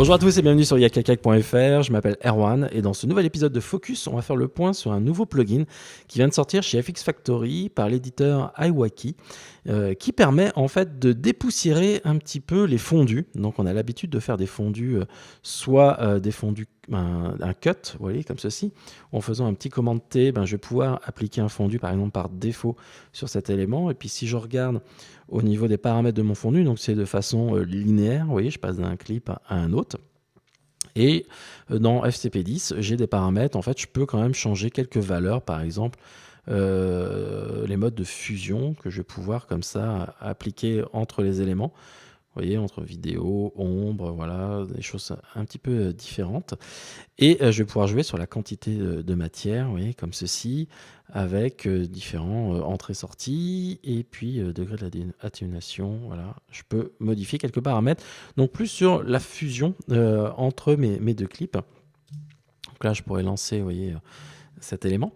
Bonjour à tous et bienvenue sur yakakak.fr, je m'appelle Erwan et dans ce nouvel épisode de Focus, on va faire le point sur un nouveau plugin qui vient de sortir chez FX Factory par l'éditeur iWaki qui permet en fait de dépoussiérer un petit peu les fondus. Donc on a l'habitude de faire des fondus, soit des fondus un cut, vous voyez, comme ceci. En faisant un petit commande T, je vais pouvoir appliquer un fondu par exemple par défaut sur cet élément. Et puis si je regarde au niveau des paramètres de mon fondu, donc c'est de façon linéaire, vous voyez, je passe d'un clip à un autre. Et dans FCP10, j'ai des paramètres, en fait, je peux quand même changer quelques valeurs, par exemple, les modes de fusion que je vais pouvoir comme ça appliquer entre les éléments. Vous voyez, entre vidéo, ombre, voilà, des choses un petit peu différentes. Et je vais pouvoir jouer sur la quantité de matière, vous voyez, comme ceci, avec différents entrées-sorties, et puis degré d'atténuation, voilà. Je peux modifier quelques paramètres. Donc plus sur la fusion entre mes deux clips. Donc là, je pourrais lancer, vous voyez, cet élément.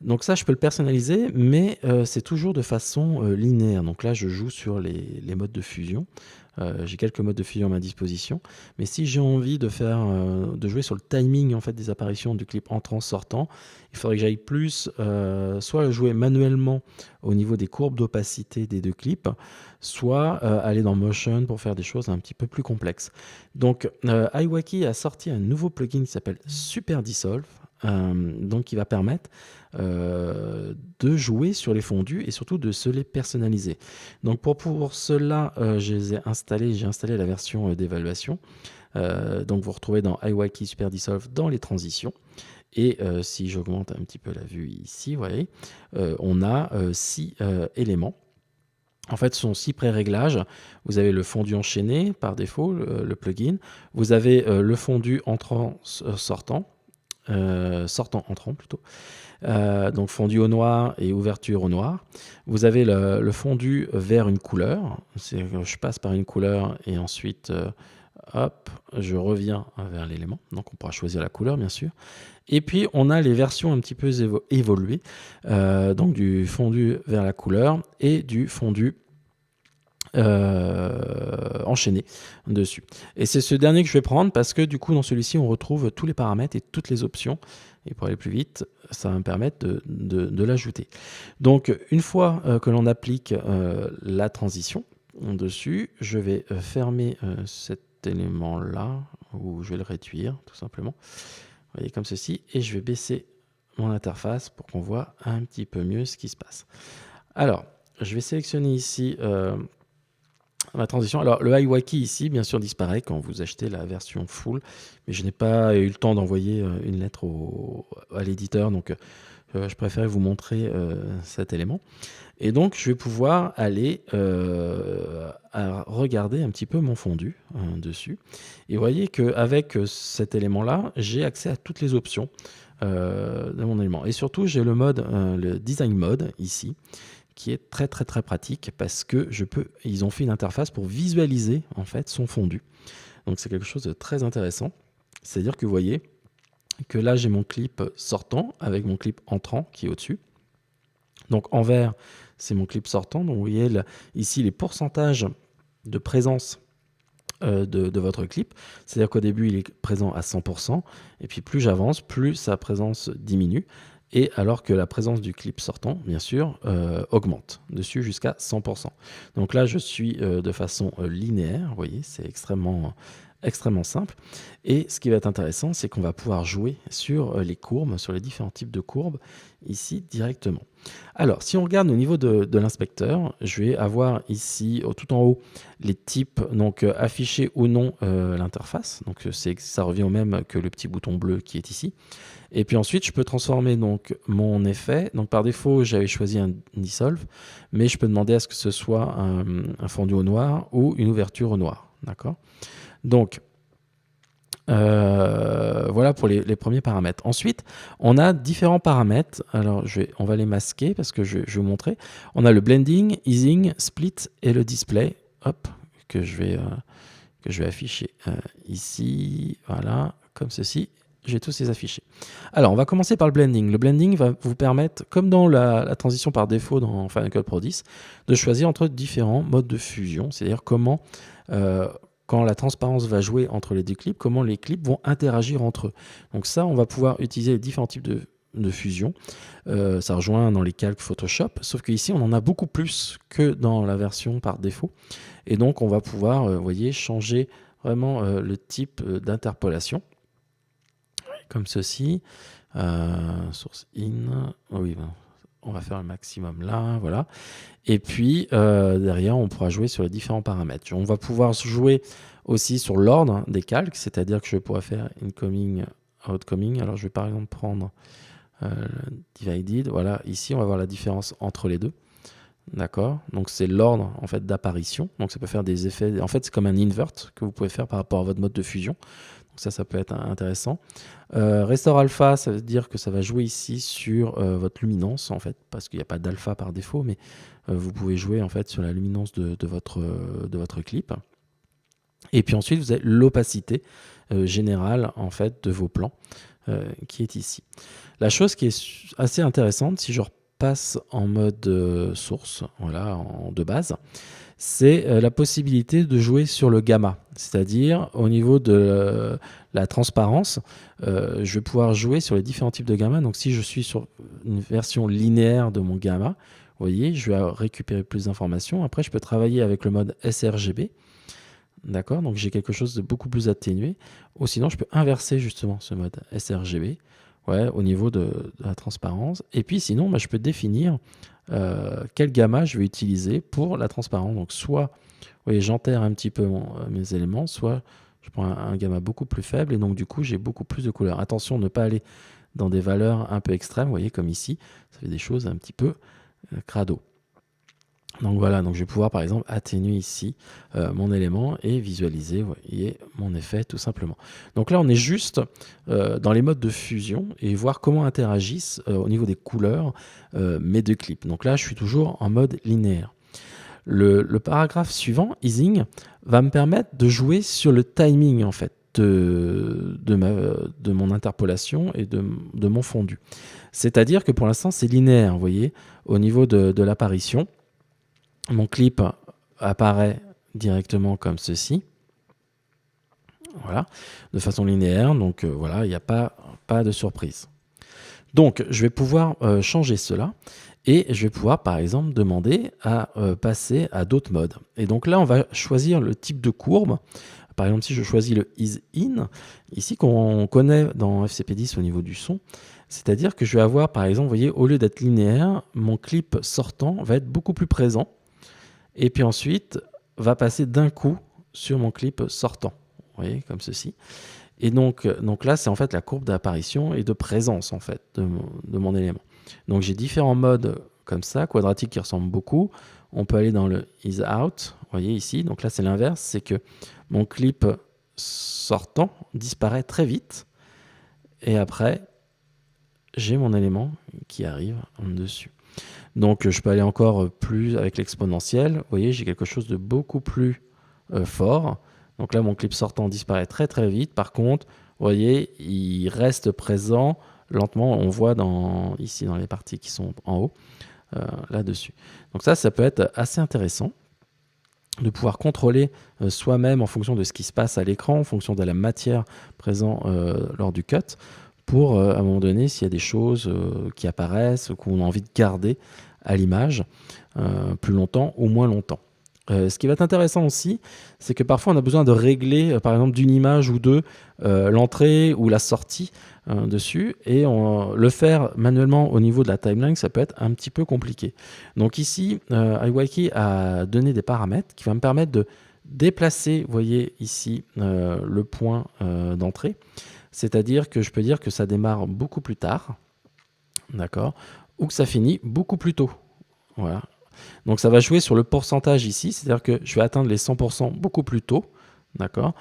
Donc ça, je peux le personnaliser, mais c'est toujours de façon linéaire. Donc là, je joue sur les modes de fusion. J'ai quelques modes de fusion à ma disposition, mais si j'ai envie de de jouer sur le timing en fait des apparitions du clip entrant-sortant, il faudrait que j'aille plus soit jouer manuellement au niveau des courbes d'opacité des deux clips, soit aller dans Motion pour faire des choses un petit peu plus complexes. Donc iWaki a sorti un nouveau plugin qui s'appelle Super Dissolve, donc qui va permettre de jouer sur les fondus et surtout de se les personnaliser. Donc pour cela, j'ai installé la version d'évaluation. Donc vous retrouvez dans iWaki Super Dissolve dans les transitions. Et si j'augmente un petit peu la vue ici, vous voyez, on a 6 éléments. En fait, ce sont 6 pré-réglages. Vous avez le fondu enchaîné par défaut, le plugin. Vous avez le fondu entrant-sortant. Sortant-entrant plutôt. Donc fondu au noir et ouverture au noir. Vous avez le fondu vers une couleur. Je passe par une couleur et ensuite, hop, je reviens vers l'élément. Donc on pourra choisir la couleur, bien sûr. Et puis on a les versions un petit peu évoluées, donc du fondu vers la couleur et du fondu enchaîné dessus. Et c'est ce dernier que je vais prendre parce que du coup dans celui-ci on retrouve tous les paramètres et toutes les options. Et pour aller plus vite, ça va me permettre de l'ajouter. Donc une fois que l'on applique la transition dessus, je vais fermer cet élément-là, ou je vais le réduire tout simplement. Vous voyez, comme ceci, et je vais baisser mon interface pour qu'on voit un petit peu mieux ce qui se passe. Alors, je vais sélectionner ici ma transition. Alors, le iWaki ici, bien sûr, disparaît quand vous achetez la version full, mais je n'ai pas eu le temps d'envoyer une lettre à l'éditeur, donc je préférais vous montrer cet élément. Et donc, je vais pouvoir aller regarder un petit peu mon fondu dessus. Et vous voyez qu'avec cet élément-là, j'ai accès à toutes les options de mon élément. Et surtout, j'ai le mode, le design mode ici, qui est très très très pratique parce que ils ont fait une interface pour visualiser en fait son fondu. Donc c'est quelque chose de très intéressant. C'est-à-dire que vous voyez que là j'ai mon clip sortant avec mon clip entrant qui est au-dessus. Donc en vert c'est mon clip sortant. Donc vous voyez ici les pourcentages de présence de votre clip. C'est-à-dire qu'au début il est présent à 100% et puis plus j'avance, plus sa présence diminue. Et alors que la présence du clip sortant, bien sûr, augmente dessus jusqu'à 100%. Donc là, je suis de façon linéaire, vous voyez, c'est extrêmement simple. Et ce qui va être intéressant, c'est qu'on va pouvoir jouer sur les courbes, sur les différents types de courbes, ici directement. Alors, si on regarde au niveau de l'inspecteur, je vais avoir ici, tout en haut, les types, donc afficher ou non l'interface. Donc ça revient au même que le petit bouton bleu qui est ici. Et puis ensuite, je peux transformer donc mon effet. Donc par défaut, j'avais choisi un dissolve, mais je peux demander à ce que ce soit un fondu au noir ou une ouverture au noir. D'accord ? Donc, voilà pour les premiers paramètres. Ensuite, on a différents paramètres. Alors, on va les masquer parce que je vais vous montrer. On a le blending, easing, split et le display. Hop, que je vais afficher ici. Voilà, comme ceci. J'ai tous ces affichés. Alors, on va commencer par le blending. Le blending va vous permettre, comme dans la transition par défaut dans Final Cut Pro 10, de choisir entre différents modes de fusion, c'est-à-dire comment quand la transparence va jouer entre les deux clips, comment les clips vont interagir entre eux. Donc ça, on va pouvoir utiliser les différents types de fusion. Ça rejoint dans les calques Photoshop, sauf qu'ici, on en a beaucoup plus que dans la version par défaut. Et donc, on va pouvoir, vous voyez, changer vraiment le type d'interpolation, comme ceci. Source in, oh oui, ben, on va faire le maximum là, voilà. Et puis, derrière, on pourra jouer sur les différents paramètres. On va pouvoir jouer aussi sur l'ordre des calques, c'est-à-dire que je pourrais faire incoming, outcoming. Alors, je vais par exemple prendre divided. Voilà, ici, on va voir la différence entre les deux. D'accord, donc c'est l'ordre en fait d'apparition. Donc ça peut faire des effets. En fait, c'est comme un invert que vous pouvez faire par rapport à votre mode de fusion. Donc ça peut être intéressant. Restore alpha, ça veut dire que ça va jouer ici sur votre luminance en fait, parce qu'il n'y a pas d'alpha par défaut, mais vous pouvez jouer en fait sur la luminance de votre clip. Et puis ensuite, vous avez l'opacité générale en fait de vos plans qui est ici. La chose qui est assez intéressante, si je repasse en mode source, voilà, de base, c'est la possibilité de jouer sur le gamma. C'est-à-dire, au niveau de la transparence, je vais pouvoir jouer sur les différents types de gamma. Donc, si je suis sur une version linéaire de mon gamma, vous voyez, je vais récupérer plus d'informations. Après, je peux travailler avec le mode sRGB. D'accord, donc j'ai quelque chose de beaucoup plus atténué. Ou sinon, je peux inverser justement ce mode sRGB, ouais, au niveau de la transparence. Et puis sinon, je peux définir quel gamma je vais utiliser pour la transparence. Donc soit, vous voyez, j'enterre un petit peu mes éléments, soit je prends un gamma beaucoup plus faible et donc du coup, j'ai beaucoup plus de couleurs. Attention, ne pas aller dans des valeurs un peu extrêmes, vous voyez, comme ici, ça fait des choses un petit peu crado. Donc voilà, donc je vais pouvoir par exemple atténuer ici mon élément et visualiser, vous voyez, mon effet tout simplement. Donc là on est juste dans les modes de fusion et voir comment interagissent au niveau des couleurs mes deux clips. Donc là je suis toujours en mode linéaire. Le paragraphe suivant, easing, va me permettre de jouer sur le timing en fait de mon interpolation et de mon fondu. C'est-à-dire que pour l'instant c'est linéaire, vous voyez, au niveau de l'apparition. Mon clip apparaît directement comme ceci, voilà, de façon linéaire, donc voilà, il n'y a pas de surprise. Donc, je vais pouvoir changer cela et je vais pouvoir, par exemple, demander à passer à d'autres modes. Et donc là, on va choisir le type de courbe. Par exemple, si je choisis le Ease In, ici qu'on connaît dans FCP10 au niveau du son, c'est-à-dire que je vais avoir, par exemple, vous voyez, au lieu d'être linéaire, mon clip sortant va être beaucoup plus présent. Et puis ensuite, va passer d'un coup sur mon clip sortant. Vous voyez, comme ceci. Et donc là, c'est en fait la courbe d'apparition et de présence en fait de mon élément. Donc j'ai différents modes comme ça, quadratiques qui ressemblent beaucoup. On peut aller dans le Ease Out, vous voyez ici. Donc là, c'est l'inverse, c'est que mon clip sortant disparaît très vite. Et après, j'ai mon élément qui arrive en dessus. Donc je peux aller encore plus avec l'exponentielle. Vous voyez, j'ai quelque chose de beaucoup plus fort. Donc là, mon clip sortant disparaît très très vite. Par contre, vous voyez, il reste présent lentement. On voit ici dans les parties qui sont en haut, là-dessus. Donc ça peut être assez intéressant de pouvoir contrôler soi-même en fonction de ce qui se passe à l'écran, en fonction de la matière présente lors du cut, pour à un moment donné, s'il y a des choses qui apparaissent, qu'on a envie de garder à l'image plus longtemps ou moins longtemps. Ce qui va être intéressant aussi, c'est que parfois on a besoin de régler, par exemple d'une image ou deux, l'entrée ou la sortie dessus, et le faire manuellement au niveau de la timeline, ça peut être un petit peu compliqué. Donc ici, iWiki a donné des paramètres qui vont me permettre de déplacer, vous voyez ici, le point d'entrée. C'est-à-dire que je peux dire que ça démarre beaucoup plus tard, d'accord, ou que ça finit beaucoup plus tôt. Voilà. Donc ça va jouer sur le pourcentage ici, c'est-à-dire que je vais atteindre les 100% beaucoup plus tôt, d'accord,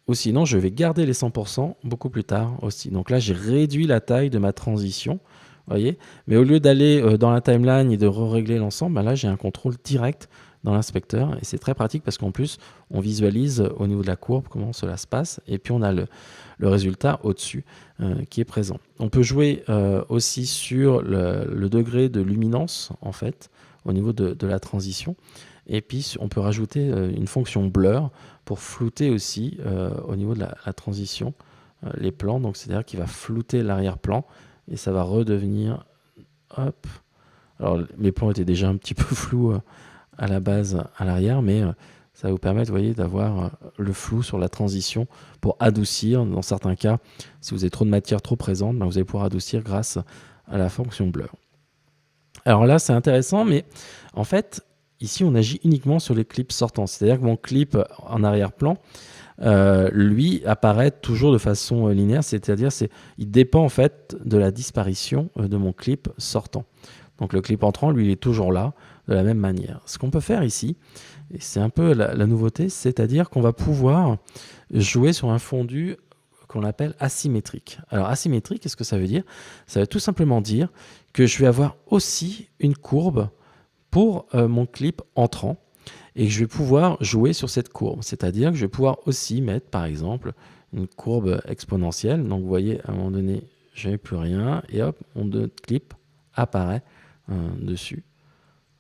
ou sinon je vais garder les 100% beaucoup plus tard aussi. Donc là j'ai réduit la taille de ma transition, voyez, mais au lieu d'aller dans la timeline et de régler l'ensemble, là j'ai un contrôle direct dans l'inspecteur et c'est très pratique parce qu'en plus on visualise au niveau de la courbe comment cela se passe et puis on a le résultat au-dessus qui est présent. On peut jouer aussi sur le degré de luminance en fait au niveau de la transition. Et puis on peut rajouter une fonction blur pour flouter aussi au niveau de la transition les plans. Donc c'est-à-dire qu'il va flouter l'arrière-plan et ça va redevenir, hop. Alors mes plans étaient déjà un petit peu flous à la base à l'arrière, mais ça va vous permettre, vous voyez, d'avoir le flou sur la transition pour adoucir. Dans certains cas, si vous avez trop de matière trop présente, ben vous allez pouvoir adoucir grâce à la fonction blur. Alors là, c'est intéressant, mais en fait, ici, on agit uniquement sur les clips sortants. C'est-à-dire que mon clip en arrière-plan, lui, apparaît toujours de façon linéaire, c'est-à-dire il dépend en fait de la disparition de mon clip sortant. Donc le clip entrant, lui, il est toujours là, de la même manière. Ce qu'on peut faire ici, et c'est un peu la nouveauté, c'est-à-dire qu'on va pouvoir jouer sur un fondu qu'on appelle asymétrique. Alors asymétrique, qu'est-ce que ça veut dire? Ça veut tout simplement dire que je vais avoir aussi une courbe pour mon clip entrant et que je vais pouvoir jouer sur cette courbe. C'est-à-dire que je vais pouvoir aussi mettre, par exemple, une courbe exponentielle. Donc vous voyez, à un moment donné, je n'ai plus rien et hop, mon clip apparaît dessus.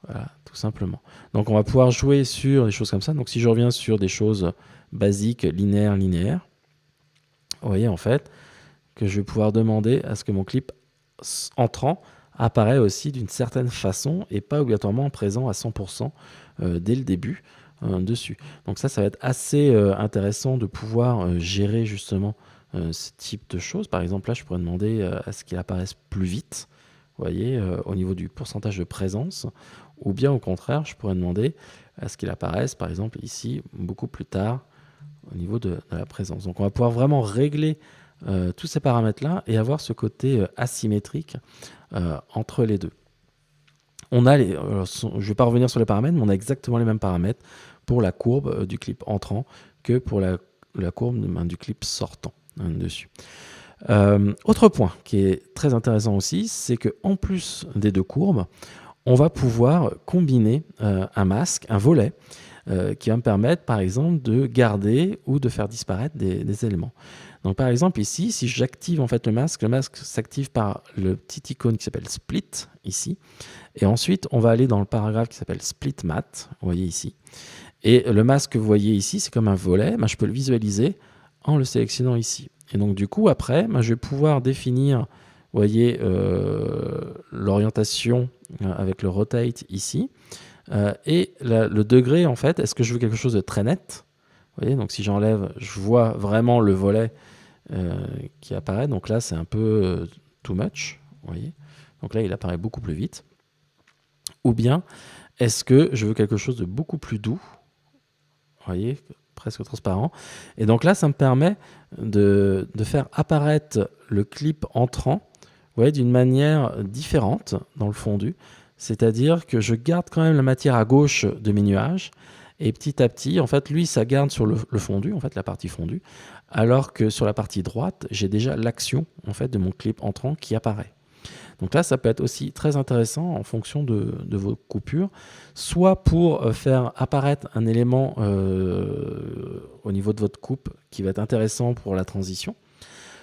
Voilà, tout simplement. Donc on va pouvoir jouer sur des choses comme ça. Donc si je reviens sur des choses basiques, linéaires, vous voyez en fait que je vais pouvoir demander à ce que mon clip entrant apparaît aussi d'une certaine façon et pas obligatoirement présent à 100% dès le début dessus. Donc ça va être assez intéressant de pouvoir gérer justement ce type de choses. Par exemple là, je pourrais demander à ce qu'il apparaisse plus vite, vous voyez, au niveau du pourcentage de présence, ou bien au contraire, je pourrais demander à ce qu'il apparaisse, par exemple ici, beaucoup plus tard, au niveau de la présence. Donc on va pouvoir vraiment régler tous ces paramètres-là et avoir ce côté asymétrique entre les deux. On a je ne vais pas revenir sur les paramètres, mais on a exactement les mêmes paramètres pour la courbe du clip entrant que pour la courbe du clip sortant dessus. Autre point qui est très intéressant aussi, c'est qu'en plus des deux courbes, on va pouvoir combiner un masque, un volet, qui va me permettre par exemple de garder ou de faire disparaître des éléments. Donc par exemple ici, si j'active en fait le masque s'active par le petit icône qui s'appelle Split ici. Et ensuite, on va aller dans le paragraphe qui s'appelle Split Matte, vous voyez ici. Et le masque que vous voyez ici, c'est comme un volet, je peux le visualiser en le sélectionnant ici. Et donc du coup, après, je vais pouvoir définir, vous voyez, l'orientation avec le rotate ici. Et le degré, en fait, est-ce que je veux quelque chose de très net? Vous voyez, donc si j'enlève, je vois vraiment le volet qui apparaît. Donc là, c'est un peu too much, vous voyez. Donc là, il apparaît beaucoup plus vite. Ou bien, est-ce que je veux quelque chose de beaucoup plus doux? Vous voyez, presque transparent. Et donc là, ça me permet de faire apparaître le clip entrant, vous voyez, d'une manière différente dans le fondu. C'est-à-dire que je garde quand même la matière à gauche de mes nuages. Et petit à petit, en fait, lui, ça garde sur le fondu, en fait, la partie fondue. Alors que sur la partie droite, j'ai déjà l'action, en fait, de mon clip entrant qui apparaît. Donc là, ça peut être aussi très intéressant en fonction de vos coupures, soit pour faire apparaître un élément au niveau de votre coupe qui va être intéressant pour la transition,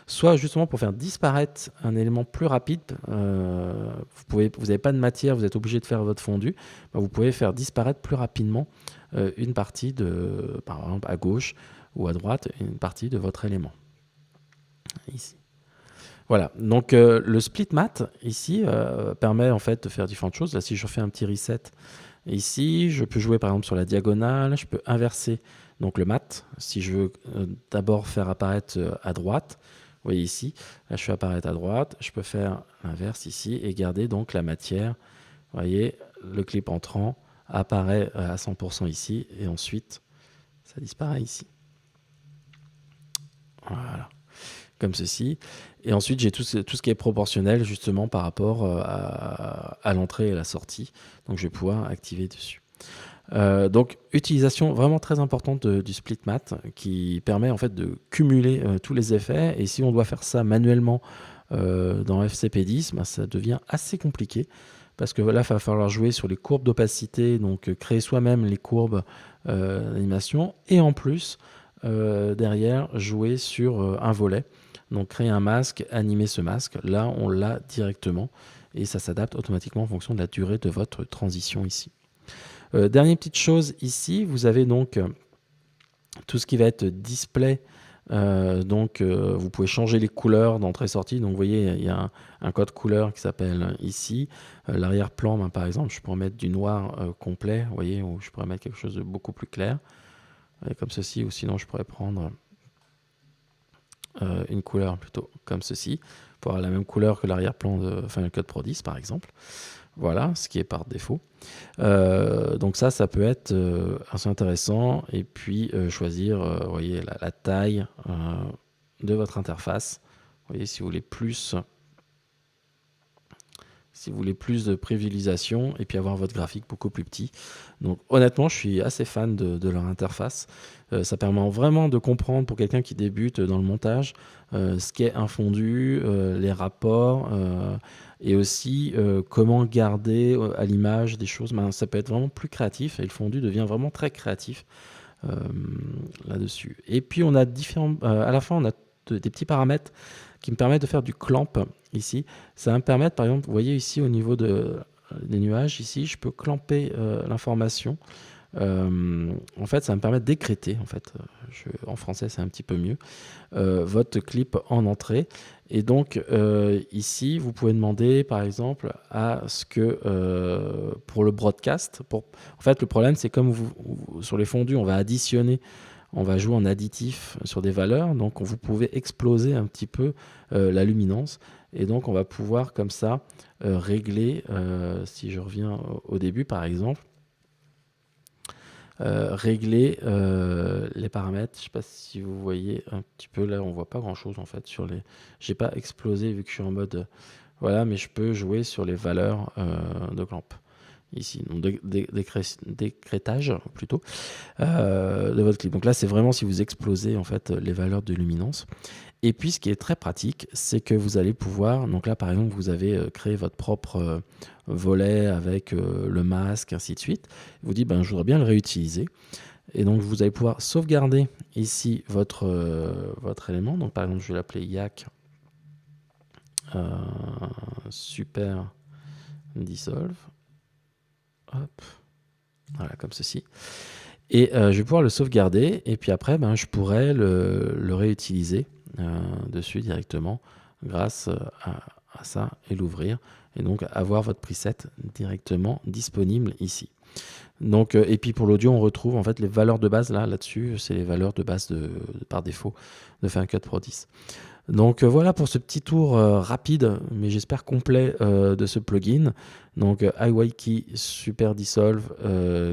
soit justement pour faire disparaître un élément plus rapide. Vous n'avez pas de matière, vous êtes obligé de faire votre fondu. Vous pouvez faire disparaître plus rapidement une partie, par exemple à gauche ou à droite, une partie de votre élément. Ici. Voilà, donc le split matte ici permet en fait de faire différentes choses. Là, si je fais un petit reset ici, je peux jouer par exemple sur la diagonale, je peux inverser donc le matte. Si je veux d'abord faire apparaître à droite, vous voyez ici, là je fais apparaître à droite, je peux faire l'inverse ici et garder donc la matière. Vous voyez, le clip entrant apparaît à 100% ici et ensuite ça disparaît ici. Voilà, comme ceci. Et ensuite, j'ai tout ce qui est proportionnel justement par rapport à l'entrée et la sortie. Donc, je vais pouvoir activer dessus. Donc, utilisation vraiment très importante du split matte qui permet en fait de cumuler tous les effets. Et si on doit faire ça manuellement dans FCP10, ça devient assez compliqué parce que là, il va falloir jouer sur les courbes d'opacité, donc créer soi-même les courbes d'animation et en plus, derrière, jouer sur un volet. Donc créer un masque, animer ce masque, là on l'a directement et ça s'adapte automatiquement en fonction de la durée de votre transition ici. Dernière petite chose ici, vous avez donc tout ce qui va être display. Vous pouvez changer les couleurs d'entrée-sortie. Donc vous voyez, il y a un code couleur qui s'appelle ici. L'arrière-plan, par exemple, je pourrais mettre du noir complet, vous voyez, ou je pourrais mettre quelque chose de beaucoup plus clair, comme ceci, ou sinon je pourrais prendre une couleur plutôt comme ceci, pour avoir la même couleur que l'arrière-plan de Final Cut Pro 10 par exemple. Voilà, ce qui est par défaut. Donc ça peut être assez intéressant. Et puis choisir vous voyez, la taille de votre interface. Vous voyez, si vous voulez plus de prévisualisation et puis avoir votre graphique beaucoup plus petit. Donc honnêtement, je suis assez fan de leur interface. Ça permet vraiment de comprendre pour quelqu'un qui débute dans le montage ce qu'est un fondu, les rapports et aussi comment garder à l'image des choses. Ça peut être vraiment plus créatif et le fondu devient vraiment très créatif là-dessus. Et puis on a à la fin, on a des petits paramètres qui me permettent de faire du clamp ici. Ça va me permettre, par exemple, vous voyez ici au niveau des nuages, ici, je peux clamper l'information. En fait, ça va me permettre d'écréter, en fait, en français c'est un petit peu mieux, votre clip en entrée. Et donc ici, vous pouvez demander, par exemple, à ce que pour le broadcast, en fait, le problème c'est comme sur les fondus, on va additionner. On va jouer en additif sur des valeurs, donc vous pouvez exploser un petit peu la luminance, et donc on va pouvoir comme ça régler, si je reviens au début par exemple, régler les paramètres. Je ne sais pas si vous voyez un petit peu, là on voit pas grand chose en fait sur les... J'ai pas explosé vu que je suis en mode... voilà, mais je peux jouer sur les valeurs de clamp. Ici, donc décrétage plutôt de votre clip. Donc là, c'est vraiment si vous explosez en fait les valeurs de luminance. Et puis, ce qui est très pratique, c'est que vous allez pouvoir, donc là, par exemple, vous avez créé votre propre volet avec le masque, ainsi de suite. Vous dites, je voudrais bien le réutiliser. Et donc, vous allez pouvoir sauvegarder ici votre élément. Donc, par exemple, je vais l'appeler Yak Super Dissolve. Hop, voilà, comme ceci. Et je vais pouvoir le sauvegarder. Et puis après, je pourrais le réutiliser dessus directement grâce à ça et l'ouvrir. Et donc avoir votre preset directement disponible ici. Donc, et puis pour l'audio, on retrouve en fait les valeurs de base là-dessus. C'est les valeurs de base par défaut de Final Cut Pro 10. Donc voilà pour ce petit tour rapide, mais j'espère complet de ce plugin. Donc iWiki Super Dissolve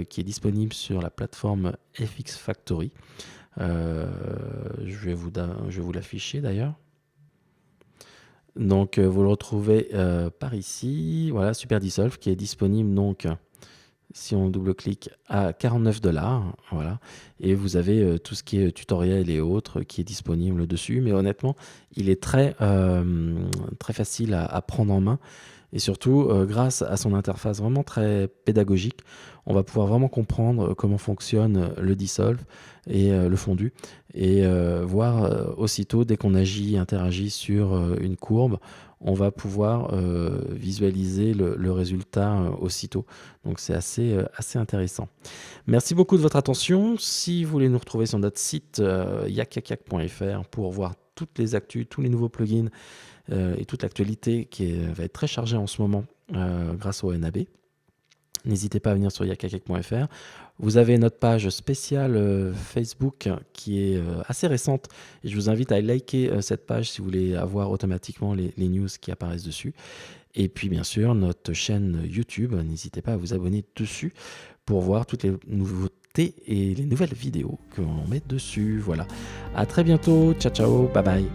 qui est disponible sur la plateforme FX Factory. Je vais vous l'afficher d'ailleurs. Donc vous le retrouvez par ici. Voilà, Super Dissolve qui est disponible donc... Si on double-clique à $49, voilà, et vous avez tout ce qui est tutoriel et autres qui est disponible dessus. Mais honnêtement, il est très facile à prendre en main. Et surtout, grâce à son interface vraiment très pédagogique, on va pouvoir vraiment comprendre comment fonctionne le dissolve et le fondu. Et voir aussitôt, dès qu'on interagit sur une courbe, on va pouvoir visualiser le résultat aussitôt. Donc c'est assez intéressant. Merci beaucoup de votre attention. Si vous voulez nous retrouver sur notre site yakyayak.fr pour voir toutes les actus, tous les nouveaux plugins et toute l'actualité qui va être très chargée en ce moment grâce au NAB. N'hésitez pas à venir sur yakyayak.fr. Vous avez notre page spéciale Facebook qui est assez récente et je vous invite à liker cette page si vous voulez avoir automatiquement les news qui apparaissent dessus. Et puis bien sûr notre chaîne YouTube, n'hésitez pas à vous abonner dessus pour voir toutes les nouveautés et les nouvelles vidéos que l'on met dessus. Voilà, à très bientôt, ciao ciao, bye bye.